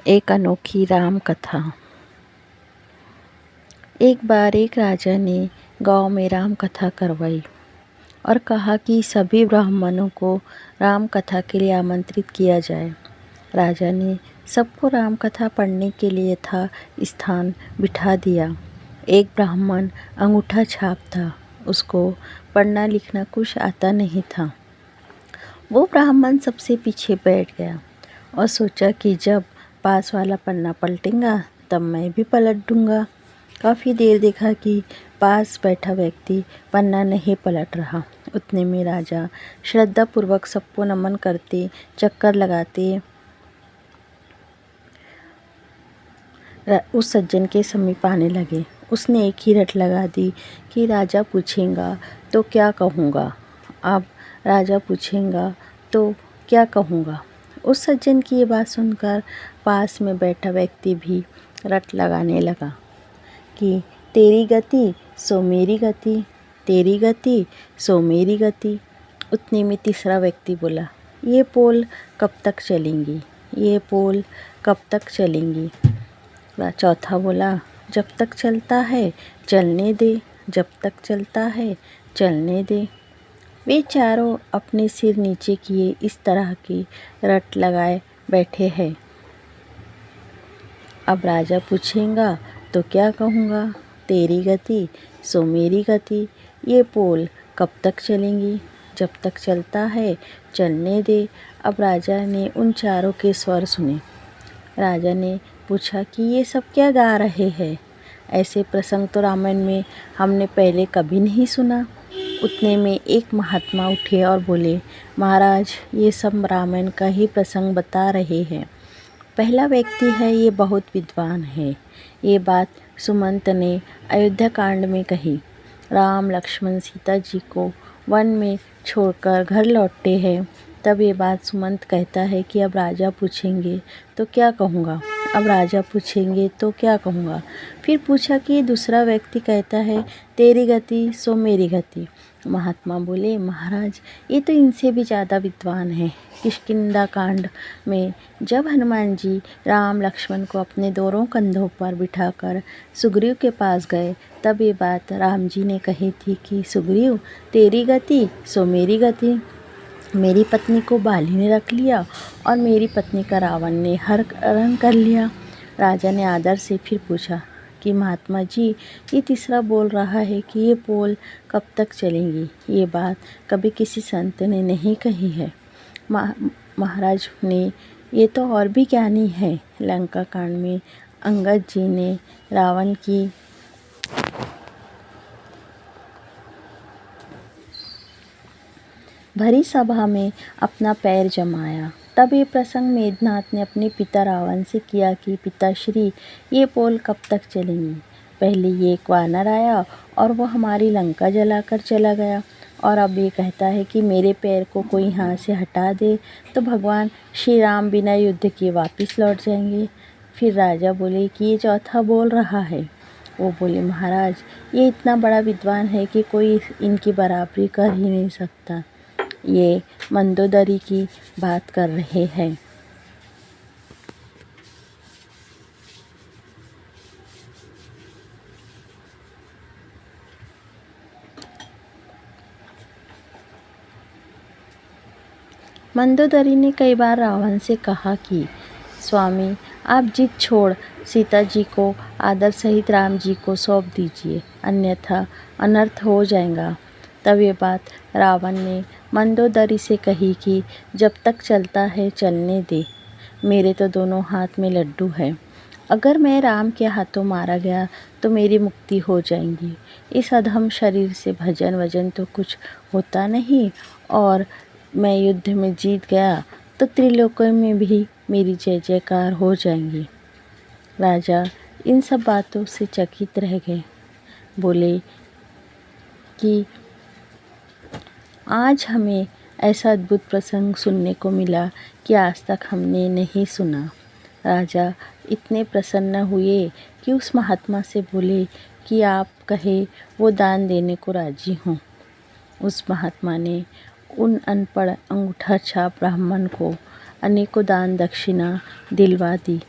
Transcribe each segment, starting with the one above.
एक अनोखी राम कथा। एक बार एक राजा ने गांव में राम कथा करवाई और कहा कि सभी ब्राह्मणों को राम कथा के लिए आमंत्रित किया जाए। राजा ने सबको राम कथा पढ़ने के लिए यथा स्थान बिठा दिया। एक ब्राह्मण अंगूठा छाप था, उसको पढ़ना लिखना कुछ आता नहीं था। वो ब्राह्मण सबसे पीछे बैठ गया और सोचा कि जब पास वाला पन्ना पलटेगा तब मैं भी पलट दूंगा। काफ़ी देर देखा कि पास बैठा व्यक्ति पन्ना नहीं पलट रहा। उतने में राजा श्रद्धापूर्वक सबको नमन करते, चक्कर लगाते उस सज्जन के समीप आने लगे। उसने एक ही रट लगा दी कि राजा पूछेगा तो क्या कहूँगा। अब राजा पूछेगा तो क्या कहूँगा। उस सज्जन की ये बात सुनकर पास में बैठा व्यक्ति भी रट लगाने लगा कि तेरी गति सो मेरी गति, तेरी गति सो मेरी गति। उतने में तीसरा व्यक्ति बोला, ये पोल कब तक चलेंगी, ये पोल कब तक चलेंगी। चौथा बोला, जब तक चलता है चलने दे, जब तक चलता है चलने दे। वे चारों अपने सिर नीचे किए इस तरह की रट लगाए बैठे हैं। अब राजा पूछेगा तो क्या कहूँगा, तेरी गति सो मेरी गति, ये पोल कब तक चलेंगी, जब तक चलता है चलने दे। अब राजा ने उन चारों के स्वर सुने। राजा ने पूछा कि ये सब क्या गा रहे हैं, ऐसे प्रसंग तो रामायण में हमने पहले कभी नहीं सुना। उतने में एक महात्मा उठे और बोले, महाराज ये सब रामायण का ही प्रसंग बता रहे हैं। पहला व्यक्ति है, ये बहुत विद्वान है। ये बात सुमंत ने अयोध्या कांड में कही। राम लक्ष्मण सीता जी को वन में छोड़कर घर लौटते हैं। तब ये बात सुमंत कहता है कि अब राजा पूछेंगे तो क्या कहूँगा, अब राजा पूछेंगे तो क्या कहूँगा। फिर पूछा कि दूसरा व्यक्ति कहता है, तेरी गति सो मेरी गति। महात्मा बोले, महाराज ये तो इनसे भी ज़्यादा विद्वान है। किष्किंधा कांड में जब हनुमान जी राम लक्ष्मण को अपने दोनों कंधों पर बिठाकर सुग्रीव के पास गए, तब ये बात राम जी ने कही थी कि सुग्रीव तेरी गति सो मेरी गति। मेरी पत्नी को बाली ने रख लिया और मेरी पत्नी का रावण ने हरण कर लिया। राजा ने आदर से फिर पूछा कि महात्मा जी ये तीसरा बोल रहा है कि ये पोल कब तक चलेंगी, ये बात कभी किसी संत ने नहीं कही है। महाराज ने ये तो और भी ज्ञानी है। लंका कांड में अंगद जी ने रावण की भरी सभा में अपना पैर जमाया। तब ये प्रसंग मेघनाथ ने अपने पिता रावण से किया कि पिताश्री ये पोल कब तक चलेंगी। पहले ये एक वानर आया और वो हमारी लंका जलाकर चला गया, और अब ये कहता है कि मेरे पैर को कोई यहाँ से हटा दे तो भगवान श्री राम बिना युद्ध किए वापस लौट जाएंगे। फिर राजा बोले कि ये चौथा बोल रहा है। वो बोले, महाराज ये इतना बड़ा विद्वान है कि कोई इनकी बराबरी कर ही नहीं सकता। ये मंदोदरी की बात कर रहे हैं। मंदोदरी ने कई बार रावण से कहा कि स्वामी आप जिद छोड़ सीता जी को आदर सहित राम जी को सौंप दीजिए, अन्यथा अनर्थ हो जाएगा। तब ये बात रावण ने मंदोदरी से कही कि जब तक चलता है चलने दे, मेरे तो दोनों हाथ में लड्डू है। अगर मैं राम के हाथों मारा गया तो मेरी मुक्ति हो जाएगी। इस अधम शरीर से भजन वजन तो कुछ होता नहीं, और मैं युद्ध में जीत गया तो त्रिलोकों में भी मेरी जय जयकार हो जाएंगी। राजा इन सब बातों से चकित रह गए। बोले कि आज हमें ऐसा अद्भुत प्रसंग सुनने को मिला कि आज तक हमने नहीं सुना। राजा इतने प्रसन्न हुए कि उस महात्मा से बोले कि आप कहे वो दान देने को राजी हों। उस महात्मा ने उन अनपढ़ अंगूठा छाप ब्राह्मण को अनेकों दान दक्षिणा दिलवा दी।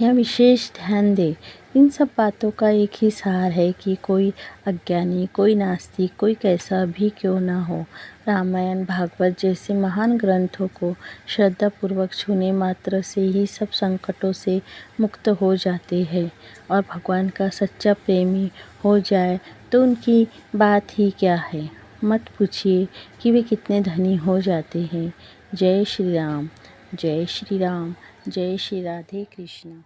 यहाँ विशेष ध्यान दें। इन सब बातों का एक ही सार है कि कोई अज्ञानी, कोई नास्तिक, कोई कैसा भी क्यों ना हो, रामायण, भागवत जैसे महान ग्रंथों को श्रद्धापूर्वक छूने मात्र से ही सब संकटों से मुक्त हो जाते हैं। और भगवान का सच्चा प्रेमी हो जाए तो उनकी बात ही क्या है। मत पूछिए कि वे कितने धनी हो जाते हैं। जय श्री राम, जय श्री राम, जय श्री राधे कृष्ण।